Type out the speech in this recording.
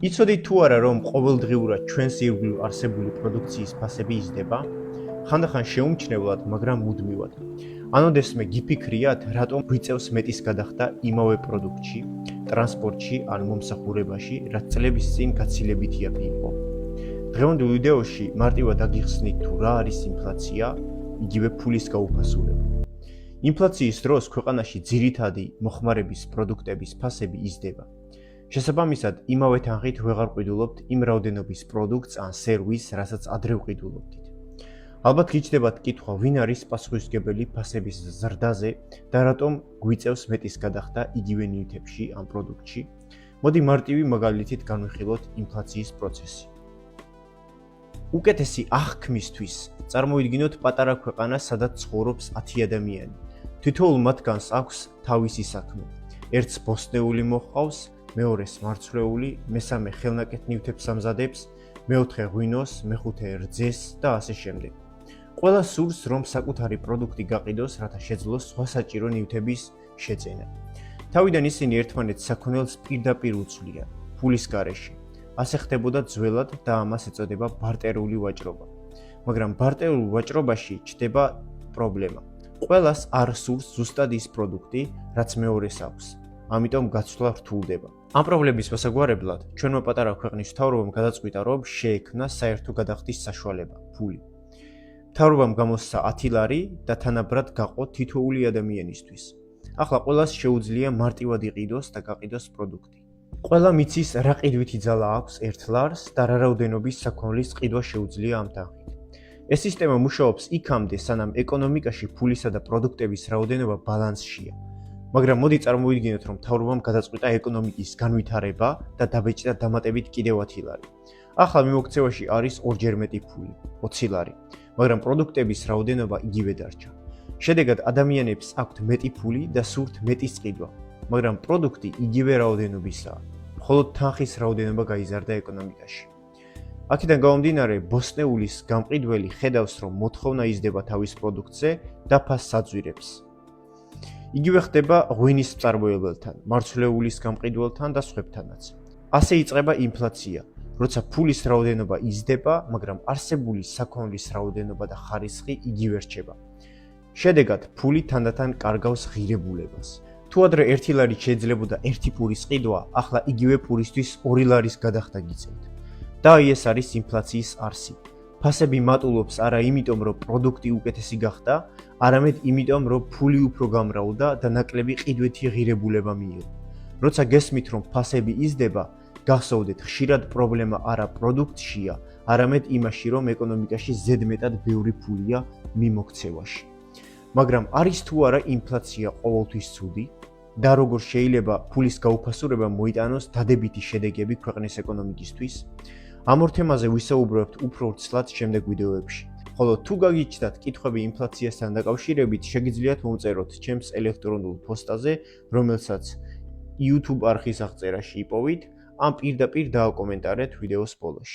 იცოდით თუ არა, რომ ყოველდღიურად ჩვენს ირგვლივ არსებული პროდუქციის ფასები იზრდება? ხანდახან შეუმჩნევლად, მაგრამ მუდმივად. ანოდესმე გიფიქრიათ, რატომ გვიწევს მეტის გადახდა იმავე პროდუქტში, ტრანსპორტში ან მომსახურებაში, რაც წლების წინ გაცილებითიადი იყო. დღევანდელ ვიდეოში მარტივად აგიხსნით თუ რა არის ინფლაცია, იგივე ფულის გაუფასურება. ინფლაციის დროს ქვეყანაში ძირითადი მოხმარების პროდუქტების ფასები იზრდება. შესაბამისად, იმავე თანხით ვეღარ ყიდულობთ იმ რაოდენობის პროდუქტს ან სერვისს, რასაც ადრე ვყიდულობდით. ალბათ გიჩნდებათ კითხვა, ვინ არის პასუხისმგებელი ფასების ზრდაზე და რატომ გვიწევს მეტის გადახდა იგივე ნივთებში ან პროდუქტში. მოდი მარტივი მაგალითით განვიხილოთ ინფლაციის პროცესი. უკეთესი აღქმისთვის წარმოვიდგინოთ პატარა ქვეყანა, სადაც ცხოვრობს 10 ადამიანი. თითოეულ მათგანს აქვს თავისი საქმე. ერთს ბოსტნეული მოჰყავს, მეორეს მარცვლეული, მესამე ხელნაკეთ ნივთებს ამზადებს, მეოთხე ღვინოს, მეხუთე რძეს და ასე შემდეგ. ყველა სურს, რომ საკუთარი პროდუქტი გაყიდოს, რათა შეძლოს სხვა საჭირო ნივთების შეძენა. თავიდან ისინი ერთმანეთს საქონელს პირდაპირ უცვლიან, ფულის გარეშე. ასე ხდებოდა ძველად და ამას ეწოდება ბარტერული ვაჭრობა. მაგრამ ბარტერულ ვაჭრობაში ჩნდება პრობლემა. ყველას არ სურს ზუსტად ის პროდუქტი, რაც მეორეს აქვს. ამიტომ გაცვლა რთულდება. ამ პრობლემის მოსაგვარებლად, ჩვენმა პატარა ქვეყნის მთავრობამ გადაწყვიტა, რომ შეექმნა საერთო გადახდის საშუალება, ფული. მთავრობამ გამოსცა 10 ლარი და თანაბრად გაყო თითოეული ადამიანისთვის. ახლა ყველას შეუძლია მარტივად იყიდოს და გაყიდოს პროდუქტი. ყველა მიცის რა ყიდვითი ძალა აქვს 1 ლარს და რა რაოდენობის საქონლის ყიდვა შეუძლია ამ თანხით. ეს სისტემა მუშაობს იქამდე, სანამ ეკონომიკაში ფულისა და პროდუქტების რაოდენობა ბალანსშია. მაგრამ მოდი წარმოვიდგინოთ, რომ მთავრობამ გადაწყვიტა ეკონომიკის განვითარება და დაბეჭდა დამატებით კიდევ 10 ლარი. ახლა მიმოქცევაში არის ორჯერ მეტი ფული, 20 ლარი, მაგრამ პროდუქტების რაოდენობა იგივე დარჩა. შედეგად ადამიანებს აქვთ მეტი ფული და სურთ მეტის ყიდვა, მაგრამ პროდუქტი იგივე რაოდენობისაა. მხოლოდ თანხის რაოდენობა გაიზარდა ეკონომიკაში. აქედან გამომდინარე, ბოსტნეულის გამყიდველი ხედავს, რომ მოთხოვნა იზრდება თავის პროდუქტზე და ფასს აძვირებს. იგივე ხდება ღვინის მწარმოებელთან, მარცვლეულის გამყიდველთან და სხვებთანაც. ასე იწყება ინფლაცია, როცა ფულის რაოდენობა იზრდება, მაგრამ არსებული საქონლის რაოდენობა და ხარისხი იგივე რჩება. შედეგად, ფული თანდათან კარგავს ღირებულებას. თუ ადრე 1 ლარი შეიძლებოდა 1 პურის ყიდვა, ახლა იგივე პურისთვის 2 ლარის გადახდა გიწევთ. და ეს არის ინფლაციის არსი. ფასები მატულობს არა იმიტომ, რომ პროდუქტი უკეთესი გახდა, არამედ იმიტომ, რომ ფული უფრო გამრავლდა და ნაკლები ყიდვითი ღირებულება მიიღო. როცა გესმით, რომ ფასები იზრდება, გახსოვდეთ, ხშირად პრობლემა არა პროდუქტშია, არამედ იმაში, რომ ეკონომიკაში ზედმეტად ბევრი ფულია მიმოქცევაში. მაგრამ არის თუ არა ინფლაცია ყოველთვის ცუდი? და როგორ შეიძლება ფულის გაუფასურება მოიტანოს დადებითი შედეგები ქვეყნის ეკონომიკისთვის? ამ ორ თემაზე ვისაუბრებთ უფრო ცლად შემდეგ ვიდეოებში. ხოლო თუ გაგიჩნდათ კითხვები ინფლაციასთან დაკავშირებით, შეგიძლიათ მომწეროთ ჩემს ელექტრონულ პოსტაზე, რომელსაც YouTube არხის აღწერაში იპოვით, ან პირდაპირ დააკომენტარეთ ვიდეოს ბოლოში.